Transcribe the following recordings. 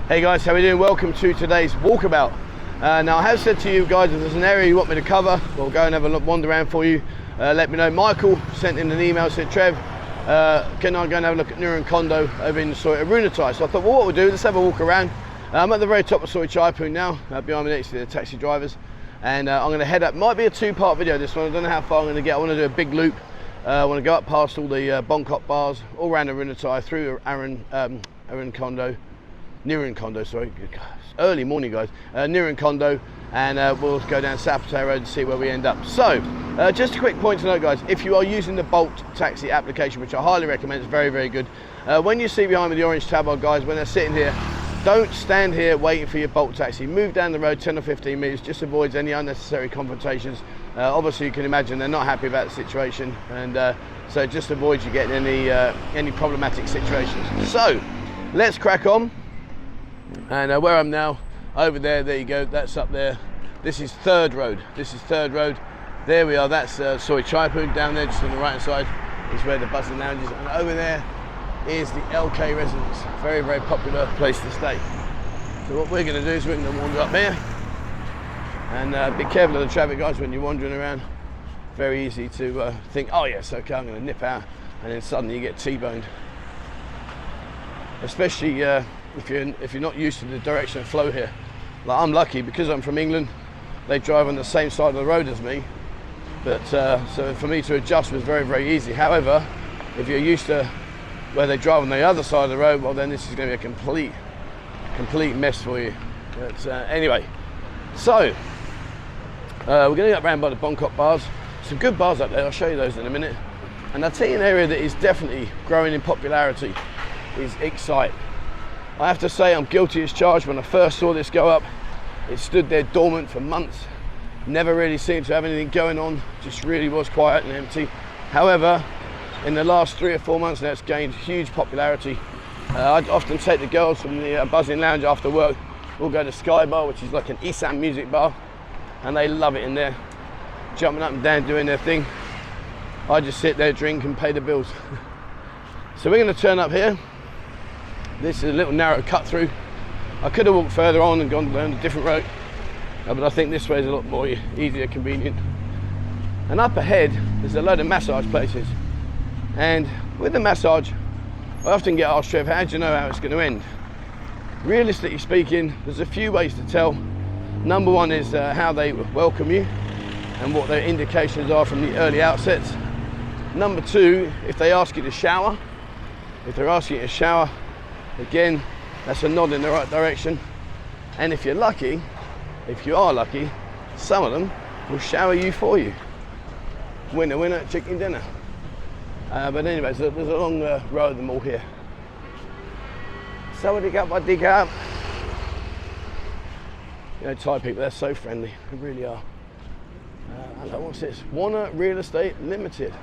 Hey guys, how are we doing? Welcome to today's walkabout. Now I have said to you guys, if there's an area you want me to cover, we'll go and have a look, wander around for you. Let me know. Michael sent in an email, said, Trev, can I go and have a look at Nirun Condo over in Soi Arunathai? So I thought, well, what we'll do, let's have a walk around. I'm at the very top of Soi Arunathai now, behind me next to the taxi drivers. And I'm going to head up, might be a two-part video this one, I don't know how far I'm going to get. I want to do a big loop. I want to go up past all the Bangkok bars, all around Arunathai, through Nirun Condo, sorry, early morning guys, Nirun Condo, and we'll go down South Pattaya Road and see where we end up. So, just a quick point to note guys, if you are using the Bolt taxi application, which I highly recommend, it's very, very good. When you see behind me the orange tab on guys, when they're sitting here, don't stand here waiting for your Bolt taxi. Move down the road 10 or 15 minutes, just avoids any unnecessary confrontations. Obviously you can imagine they're not happy about the situation, and so it just avoids you getting any problematic situations. So, let's crack on. And where I'm now, over there you go, that's up there. This is Third Road. There we are, that's Soi Arunathai. Down there, just on the right hand side, is where the bustling lounge is. And over there is the LK residence. Very, very popular place to stay. So what we're going to do is we're going to wander up here. And be careful of the traffic guys when you're wandering around. Very easy to think, oh yes, okay, I'm going to nip out. And then suddenly you get T-boned. Especially if you're not used to the direction of flow here. Like I'm lucky because I'm from England, they drive on the same side of the road as me, but so for me to adjust was very, very easy. However, if you're used to where they drive on the other side of the road, well then this is going to be a complete mess for you. But anyway, so we're going to get around by the Bangkok bars. Some good bars up there, I'll show you those in a minute. And I'll tell you an area that is definitely growing in popularity is Excite. I have to say I'm guilty as charged. When I first saw this go up, it stood there dormant for months. Never really seemed to have anything going on, just really was quiet and empty. However, in the last 3 or 4 months now it's gained huge popularity. I'd often take the girls from the buzzing lounge after work. We'll go to Sky Bar, which is like an Isam music bar, and they love it in there. Jumping up and down doing their thing. I just sit there, drink and pay the bills. So we're going to turn up here. This is a little narrow cut through. I could have walked further on and gone down a different road, but I think this way is a lot more easier, convenient. And up ahead, there's a load of massage places. And with the massage, I often get asked, Trev, how do you know how it's going to end? Realistically speaking, there's a few ways to tell. Number one is how they welcome you and what their indications are from the early outsets. Number two, if they ask you to shower. If they're asking you to shower, again, that's a nod in the right direction. And if you're lucky, if you are lucky, some of them will shower you for you. Winner, winner, chicken dinner. But anyways, there's a long row of them all here. Sawadee up, wadee up. You know, Thai people, they're so friendly, they really are. What's this? Warner Real Estate Limited.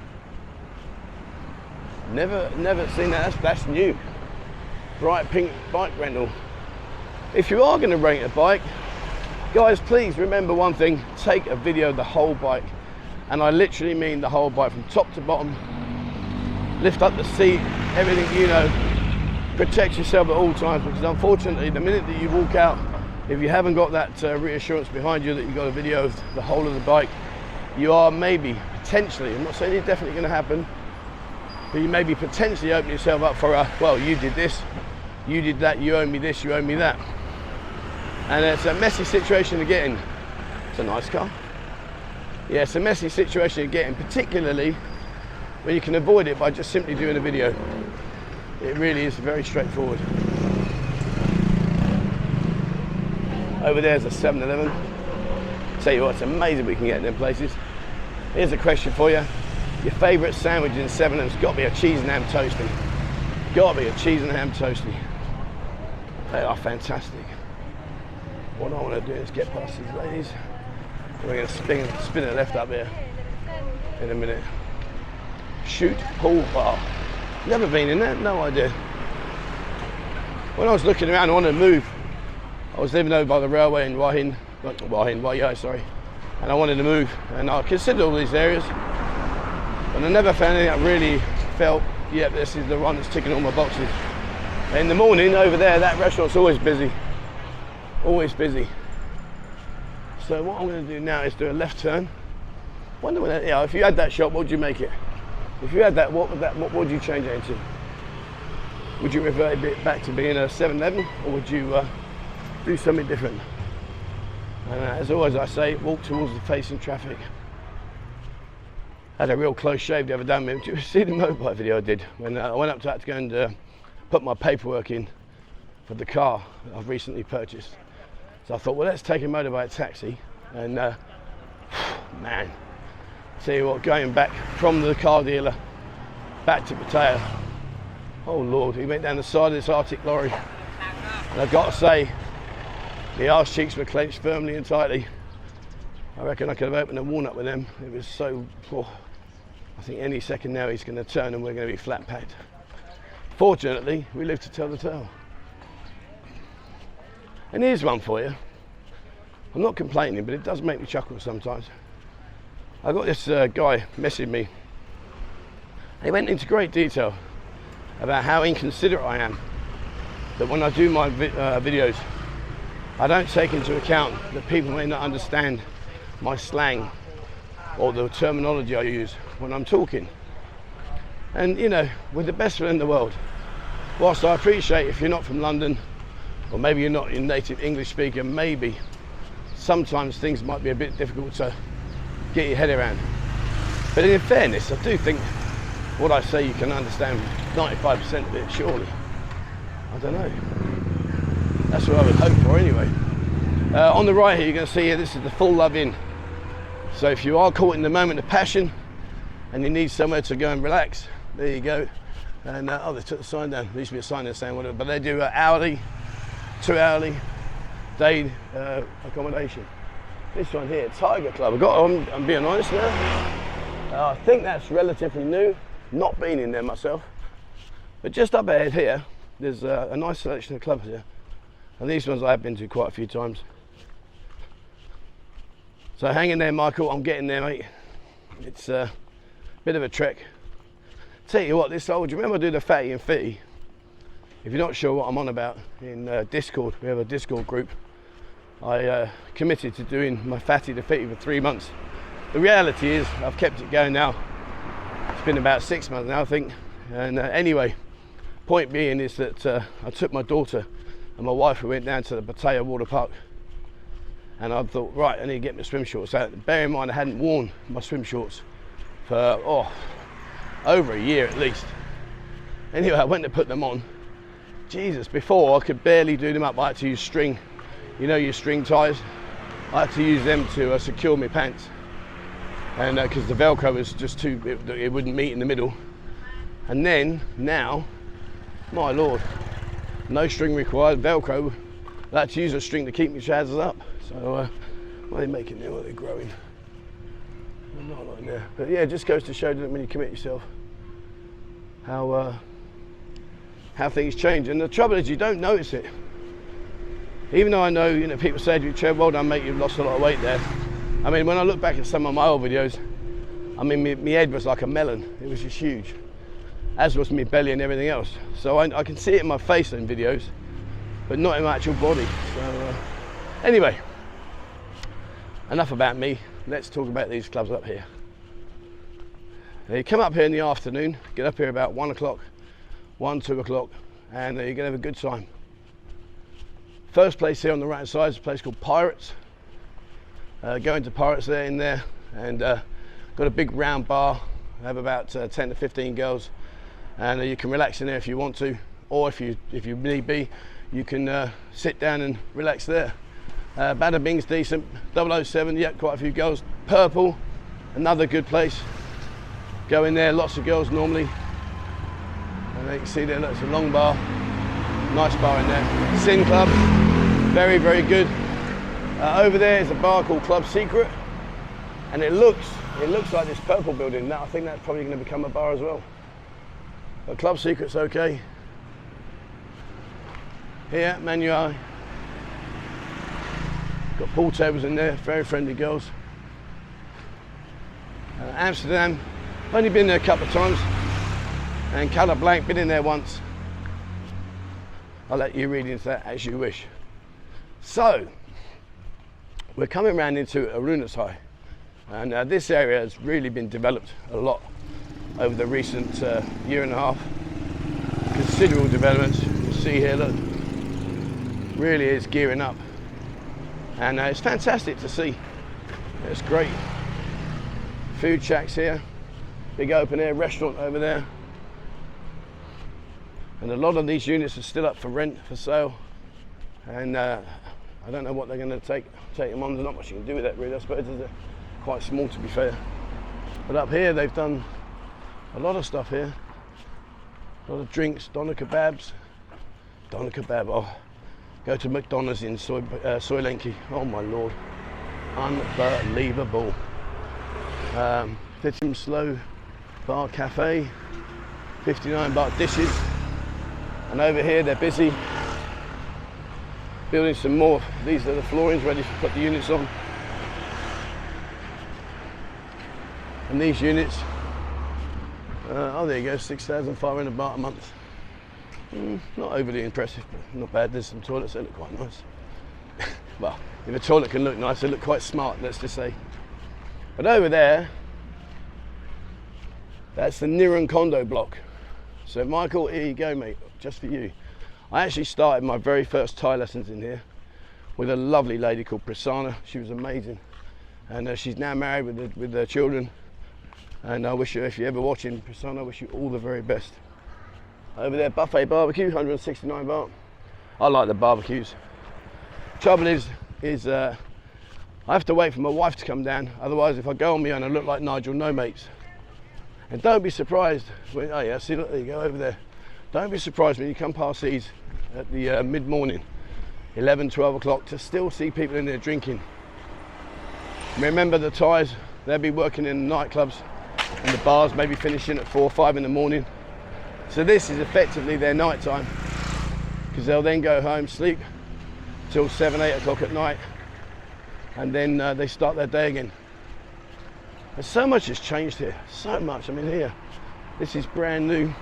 Never seen that, that's new. Bright pink bike rental. If you are going to rent a bike, guys, please remember one thing, take a video of the whole bike. And I literally mean the whole bike from top to bottom. Lift up the seat, everything, you know. Protect yourself at all times, because unfortunately the minute that you walk out, if you haven't got that reassurance behind you that you've got a video of the whole of the bike, you are maybe, potentially, I'm not saying it's definitely going to happen, but you may be potentially opening yourself up for a, well, you did this, you did that, you owe me this, you owe me that. And it's a messy situation to get in. It's a nice car. Yeah, it's a messy situation to get in, particularly when you can avoid it by just simply doing a video. It really is very straightforward. Over there's a 7-Eleven. Tell you what, it's amazing we can get in them places. Here's a question for you. Your favourite sandwich in 7-Eleven's got to be a cheese and ham toasty. Got to be a cheese and ham toasty. They are fantastic. What I want to do is get past these ladies. We're going to spin it left up here in a minute. Shoot Pool Bar. Never been in there, no idea. When I was looking around, I wanted to move. I was living over by the railway in Wai, sorry. And I wanted to move, and I considered all these areas, but I never found anything that really felt, yeah, this is the one that's ticking all my boxes. In the morning over there, that restaurant's always busy. Always busy. So what I'm going to do now is do a left turn. Wonder when, if you had that shop, what would you make it? If you had that, what would you change it into? Would you revert it back to being a 7-Eleven, or would you do something different? And as always I say, walk towards the facing traffic. Had a real close shave the other day. Did you see the motorbike video I did? When I went up to that to go and put my paperwork in for the car that I've recently purchased. So I thought, well, let's take a motorbike taxi. And man, tell you what, going back from the car dealer back to Pattaya, oh Lord, he went down the side of this Arctic lorry. And I've got to say, the arse cheeks were clenched firmly and tightly. I reckon I could have opened a walnut with them. It was so, I think any second now he's going to turn and we're going to be flat packed. Fortunately, we live to tell the tale. And here's one for you. I'm not complaining, but it does make me chuckle sometimes. I got this guy messaging me. He went into great detail about how inconsiderate I am. That when I do my videos, I don't take into account that people may not understand my slang or the terminology I use when I'm talking. And you know, with the best friend in the world, whilst I appreciate if you're not from London, or maybe you're not a native English speaker, maybe sometimes things might be a bit difficult to get your head around. But in fairness, I do think what I say you can understand 95% of it, surely. I don't know. That's what I would hope for anyway. On the right here, you're going to see here, this is the Full Love Inn. So if you are caught in the moment of passion and you need somewhere to go and relax, there you go. And oh, they took the sign down. There used to be a sign there saying whatever, but they do hourly, 2 hourly day accommodation. This one here, Tiger Club. I'm being honest now. I think that's relatively new. Not been in there myself. But just up ahead here, there's a nice selection of clubs here. And these ones I've been to quite a few times. So hang in there, Michael. I'm getting there, mate. It's a bit of a trek. Tell you what, do you remember I do the Fatty and Fitty? If you're not sure what I'm on about, in Discord, we have a Discord group. I committed to doing my Fatty to Fitty for 3 months. The reality is, I've kept it going now. It's been about 6 months now, I think. And anyway, point being is that I took my daughter and my wife, we went down to the Pattaya water park. And I thought, right, I need to get my swim shorts out. Bear in mind, I hadn't worn my swim shorts for, over a year at least. Anyway, I went to put them on. Jesus, before I could barely do them up. I had to use string, you know, your string ties. I had to use them to secure my pants. And because the Velcro was just too, it wouldn't meet in the middle. And then, now, my Lord, no string required, Velcro. I had to use a string to keep my trousers up. So, what are they making there? What are they growing? Not like there. But yeah, it just goes to show that when you commit yourself, how things change. And the trouble is, you don't notice it. Even though I know, you know, people say to you, Trev, well done, mate, you've lost a lot of weight there. I mean, when I look back at some of my old videos, I mean, my head was like a melon. It was just huge, as was my belly and everything else. So I can see it in my face in videos, but not in my actual body. So anyway, enough about me. Let's talk about these clubs up here. Now you come up here in the afternoon, get up here about 1 o'clock, 2 o'clock, and you're gonna have a good time. First place here on the right side is a place called Pirates. Going to Pirates there in there, and got a big round bar. I have about 10 to 15 girls, and you can relax in there if you want to, or if you need be, you can sit down and relax there. Bada Bing's decent. 007, yeah, quite a few girls. Purple, another good place. Go in there, lots of girls normally. And you can see there, that's a long bar. Nice bar in there. Sin Club, very, very good. Over there is a bar called Club Secret, and it looks like this purple building. Now I think that's probably going to become a bar as well. But Club Secret's okay. Here, Manuai. Got pool tables in there, very friendly girls. Amsterdam, only been there a couple of times. And Colour Blank, been in there once. I'll let you read into that as you wish. So, we're coming around into Arunathai, and this area has really been developed a lot over the recent year and a half. Considerable developments. You can see here, look, really is gearing up, and it's fantastic to see. It's great. Food shacks here, big open air restaurant over there, and a lot of these units are still up for rent, for sale, and I don't know what they're going to take them on. There's not much you can do with that really, I suppose. They're quite small, to be fair. But up here they've done a lot of stuff here. A lot of drinks, doner kebabs. Doner kebab, oh, go to McDonald's in Soi Arunathai. Oh my lord, unbelievable. Fitim Slow Bar Cafe, 59 baht dishes. And over here they're busy building some more. These are the floorings ready to put the units on. And these units, oh there you go, 6,500 baht a month. Not overly impressive, but not bad. There's some toilets that look quite nice. Well, if a toilet can look nice, they look quite smart, let's just say. But over there, that's the Nirun Condo block. So Michael, here you go, mate, just for you. I actually started my very first Thai lessons in here with a lovely lady called Prasanna. She was amazing, and she's now married with their children. And I wish you, if you're ever watching, Prasanna, I wish you all the very best. Over there, buffet barbecue, 169 baht. I like the barbecues. Trouble is I have to wait for my wife to come down. Otherwise, if I go on my own, I look like Nigel No Mates. And don't be surprised when, oh yeah, see, look, there you go over there. Don't be surprised when you come past these at the mid-morning, 11, 12 o'clock, to still see people in there drinking. Remember the Thais, they'll be working in the nightclubs and the bars, maybe finishing at 4 or 5 in the morning. So this is effectively their night time, because they'll then go home, sleep till 7, 8 o'clock at night, and then they start their day again. And so much has changed here, so much. I mean, here, this is brand new.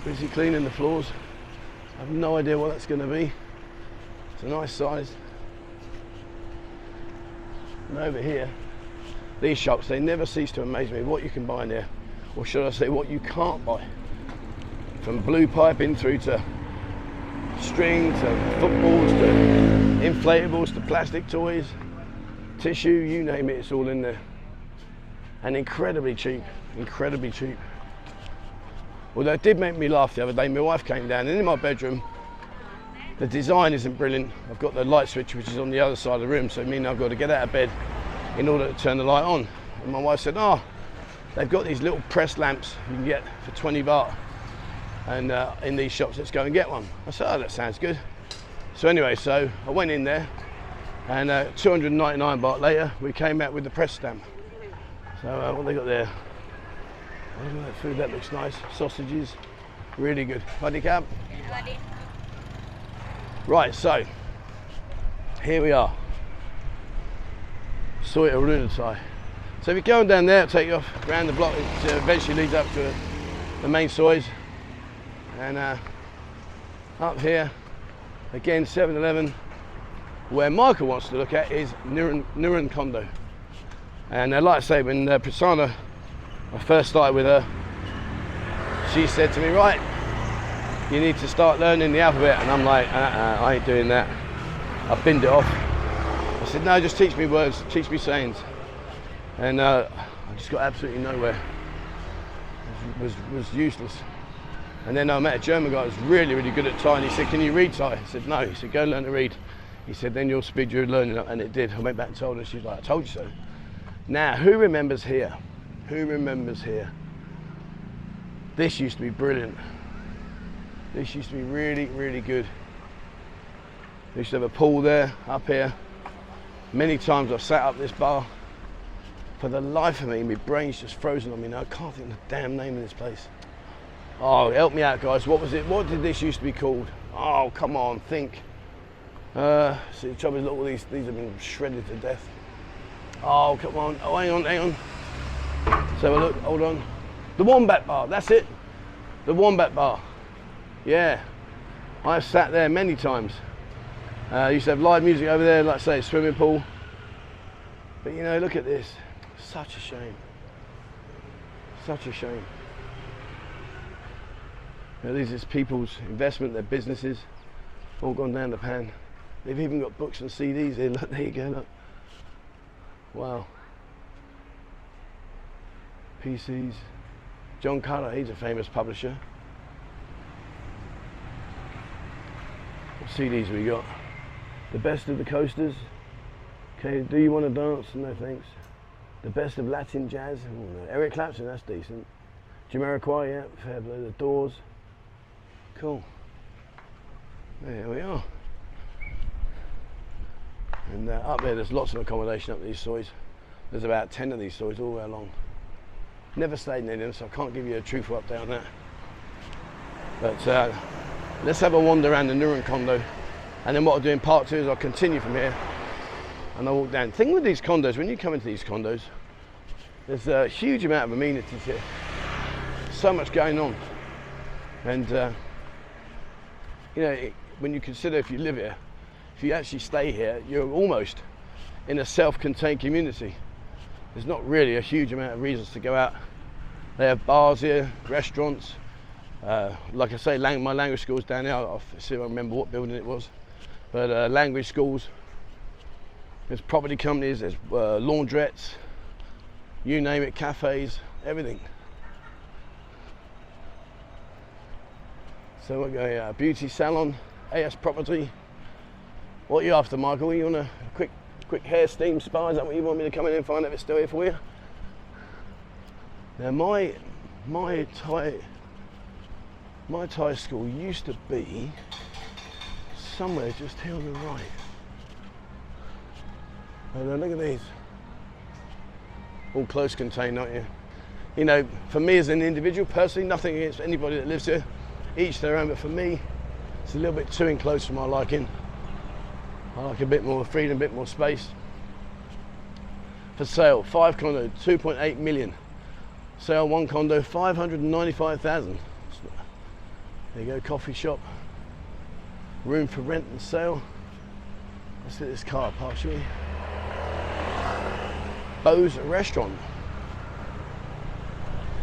Busy cleaning the floors. I have no idea what that's going to be. It's a nice size. And over here, these shops, they never cease to amaze me what you can buy in there, or should I say what you can't buy. From blue piping through to string, to footballs, to inflatables, to plastic toys, tissue, you name it, it's all in there. And incredibly cheap, incredibly cheap. Although it did make me laugh the other day, my wife came down, and in my bedroom, the design isn't brilliant. I've got the light switch which is on the other side of the room, so it means I've got to get out of bed in order to turn the light on. And my wife said, oh, they've got these little press lamps you can get for 20 baht, and in these shops, let's go and get one. I said, oh, that sounds good. So anyway, so I went in there, and 299 baht later, we came out with the press stamp. So what they got there? Oh, look at that food, that looks nice. Sausages, really good. Buddy cab. Right, so here we are. Soi Arunathai. So if you're going down there, it'll take you off around the block. It eventually leads up to the main sois. And up here, again, 7-Eleven. Where Michael wants to look at is Nirun Condo. And like I say, when Prasanna, I first started with her, she said to me, right, you need to start learning the alphabet. And I'm like, I ain't doing that. I binned it off. I said, no, just teach me words, teach me sayings. And I just got absolutely nowhere. It was useless. And then I met a German guy who was really, really good at Thai, and he said, can you read Thai? I said, no. He said, go learn to read. He said, then you'll speed your learning up. And it did. I went back and told her, she's like, I told you so. Now, who remembers here? Who remembers here? This used to be brilliant. This used to be really, really good. We used to have a pool there, up here. Many times I've sat up this bar. For the life of me, my brain's just frozen on me now. I can't think of the damn name of this place. Oh, help me out, guys. What was it? What did this used to be called? Oh, come on, think. See, the trouble is, look, all these have been shredded to death. Oh, come on. Oh, hang on, hang on. So look, hold on. The Wombat Bar, that's it. The Wombat Bar. Yeah, I've sat there many times. Used to have live music over there, like I say, swimming pool. But you know, look at this. Such a shame. Such a shame. You know, these is people's investment, their businesses, all gone down the pan. They've even got books and CDs here. Look, there you go, look. Wow. PCs. John Carter, he's a famous publisher. What CDs we got? The Best of the Coasters. Okay, Do You Want to Dance? No thanks. The Best of Latin Jazz. Oh, no. Eric Clapton, that's decent. Jamiroquai, yeah, fair play. The Doors. Cool. There we are. And up there, there's lots of accommodation up these sois. There's about 10 of these sois all the way along. Never stayed near them, so I can't give you a truthful update on that. But let's have a wander around the Nirun Condo, and then what I'll do in part 2 is I'll continue from here and I'll walk down. The thing with these condos, when you come into these condos, there's a huge amount of amenities here. So much going on. And you know, when you consider if you live here, if you actually stay here, you're almost in a self-contained community. There's not really a huge amount of reasons to go out. They have bars here, restaurants. Like I say, my language school's down there. I'll see if I remember what building it was. But language schools, there's property companies, there's laundrettes, you name it, cafes, everything. So we're going beauty salon, AS property. What are you after, Michael? You want a quick hair steam spa? Is that what you want me to come in and find out if it's still here for you? Now my Thai school used to be somewhere just here on the right. And look at these. All close contained, aren't you? You know, for me as an individual, personally, nothing against anybody that lives here. Each their own, but for me, it's a little bit too enclosed for my liking. I like a bit more freedom, a bit more space. For sale, 5 condos, 2.8 million. Sale 1 condo, 595,000. There you go, coffee shop. Room for rent and sale. Let's hit this car park, shall we? Bo's restaurant.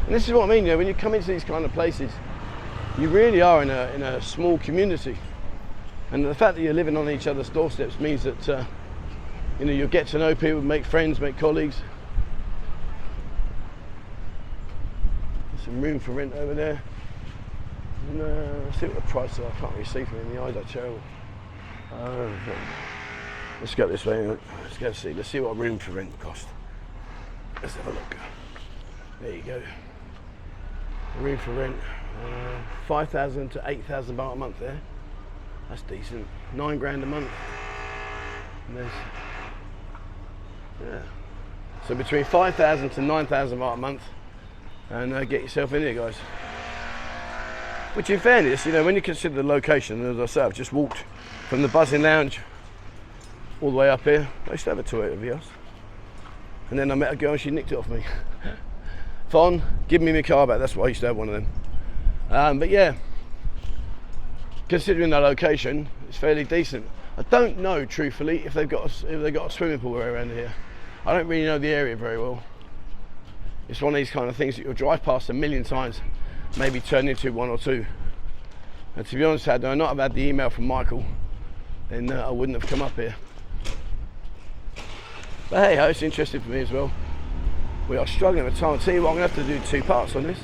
And this is what I mean, you know, when you come into these kind of places, you really are in a small community. And the fact that you're living on each other's doorsteps means that you know, you'll get to know people, make friends, make colleagues. There's some room for rent over there. And let's see what the price is. I can't really see from in the eyes, they're terrible. Let's go this way. Let's go see. Let's see what room for rent costs. Let's have a look. There you go. Room for rent, 5,000 to 8,000 baht a month there. That's decent. 9 grand a month. And there's, yeah. So between 5,000 to 9,000 baht a month, and get yourself in here, guys. Which, in fairness, you know, when you consider the location, as I say, I've just walked from the buzzing lounge all the way up here. I used to have a Toyota Vios, and then I met a girl and she nicked it off me. Fon, give me my car back. That's why I used to have one of them. But yeah, considering the location, it's fairly decent. I don't know, truthfully, if they've got a swimming pool around here. I don't really know the area very well. It's one of these kind of things that you'll drive past a million times, maybe turn into 1 or 2. And to be honest, had I not have had the email from Michael, then I wouldn't have come up here. But hey, it's interesting for me as well. We are struggling with time. I'll tell you what, I'm going to have to do 2 parts on this.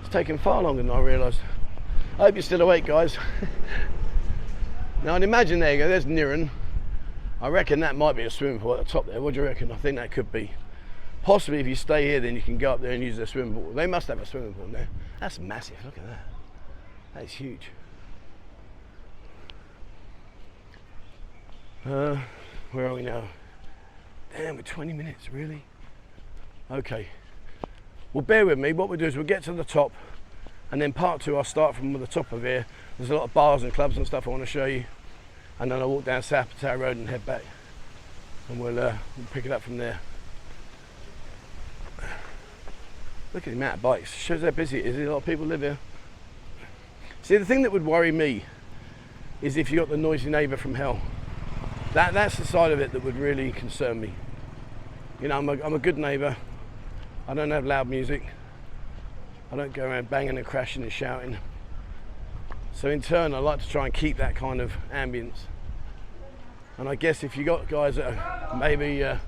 It's taken far longer than I realised. I hope you're still awake, guys. Now I'd imagine, there you go, there's Nirun. I reckon that might be a swimming pool at the top there. What do you reckon? I think that could be. Possibly if you stay here, then you can go up there and use their swimming pool. They must have a swimming pool there. That's massive, look at that. That's huge. Where are we now? Damn, we're 20 minutes, really? Okay. Well, bear with me. What we'll do is we'll get to the top, and then part 2 I'll start from the top of here. There's a lot of bars and clubs and stuff I want to show you, and then I'll walk down South Pattaya Road and head back, and we'll pick it up from there. Look at the amount of bikes. Shows how busy it is. A lot of people live here. See, the thing that would worry me is if you got the noisy neighbour from hell. That's the side of it that would really concern me. You know, I'm a good neighbour. I don't have loud music. I don't go around banging and crashing and shouting. So in turn, I like to try and keep that kind of ambience. And I guess if you got guys that are maybe, you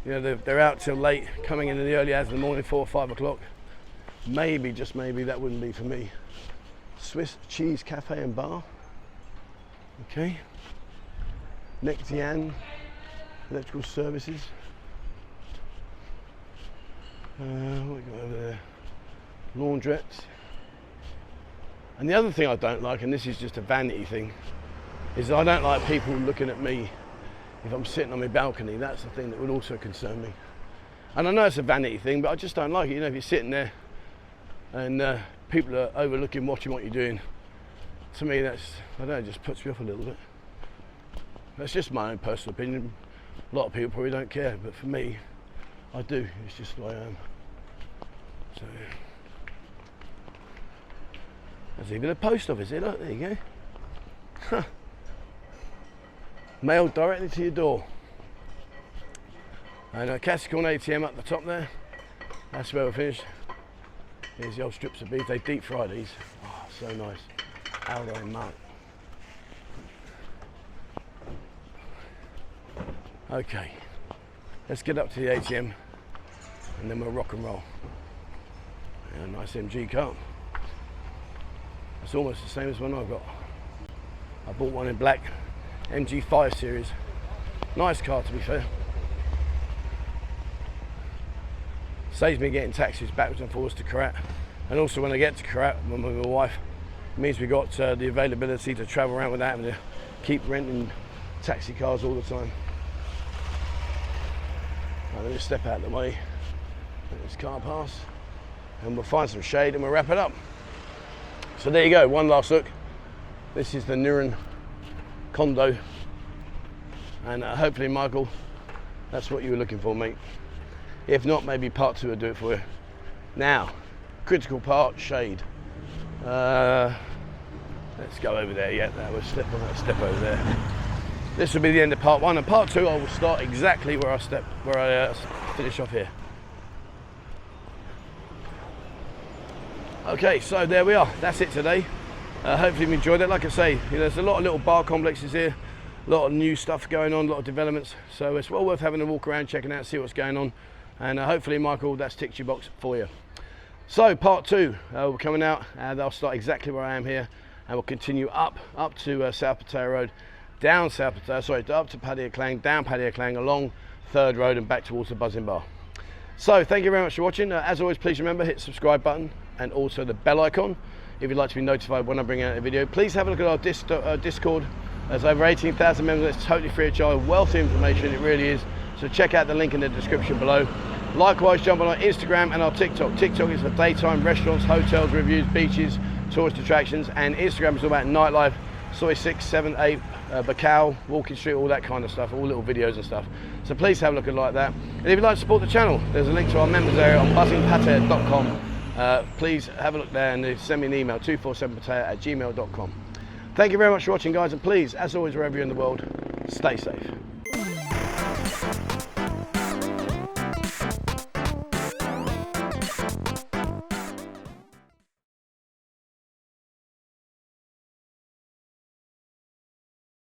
know, they're out till late, coming in the early hours of the morning, 4 or 5 o'clock, maybe, just maybe, that wouldn't be for me. Swiss Cheese Cafe and Bar. Okay. Nectian Electrical Services. What we got over there? Laundrettes. And the other thing I don't like, and this is just a vanity thing, is I don't like people looking at me if I'm sitting on my balcony. That's the thing that would also concern me. And I know it's a vanity thing, but I just don't like it. You know, if you're sitting there and people are overlooking, watching what you're doing, to me that's, I don't know, it just puts me off a little bit. That's just my own personal opinion. A lot of people probably don't care, but for me, I do. It's just who I am. So, there's even a post office here. Look, there you go. Huh. Mailed directly to your door. And a Cassicorn ATM up the top there. That's where we're finished. Here's the old strips of beef. They deep fry these. Oh, so nice. How do I mark? Okay, let's get up to the ATM and then we'll rock and roll. Yeah, a nice MG car. It's almost the same as one I've got. I bought one in black, MG5 series. Nice car, to be fair. Saves me getting taxis backwards and forwards to Korat. And also when I get to Korat with my wife, it means we got the availability to travel around without having to keep renting taxi cars all the time. Right, let me step out of the way, let this car pass, and we'll find some shade and we'll wrap it up. So there you go, one last look. This is the Nirun Condo, and hopefully, Michael, that's what you were looking for, mate. If not, maybe part 2 will do it for you. Now, critical part, shade. Let's go over there. Yeah, that was step over there. This will be the end of part 1, and part 2 I will start exactly where I finish off here. Okay, so there we are. That's it today. Hopefully you enjoyed it. Like I say, you know, there's a lot of little bar complexes here, a lot of new stuff going on, a lot of developments. So it's well worth having a walk around, checking out, see what's going on. And hopefully, Michael, that's ticked your box for you. So part 2, we're coming out, and I'll start exactly where I am here, and we'll continue up to South Pattaya Road, down South Pattaya, sorry, up to Pattaya Klang, down Pattaya Klang, along 3rd Road and back towards the Buzzing Bar. So thank you very much for watching. As always, please remember, hit the subscribe button and also the bell icon if you'd like to be notified when I bring out a video. Please have a look at our Discord. There's over 18,000 members. It's totally free of charge, wealth of information, it really is. So check out the link in the description below. Likewise, jump on our Instagram and our TikTok. TikTok is for daytime restaurants, hotels, reviews, beaches, tourist attractions, and Instagram is all about nightlife, Soi 6, 7, 8, Bacau, Walking Street, all that kind of stuff, all little videos and stuff. So please have a look at like that. And if you'd like to support the channel, there's a link to our members area on buzzingpattaya.com. Please have a look there and send me an email, 247pattaya@gmail.com. Thank you very much for watching, guys, and please, as always, wherever you're in the world, stay safe.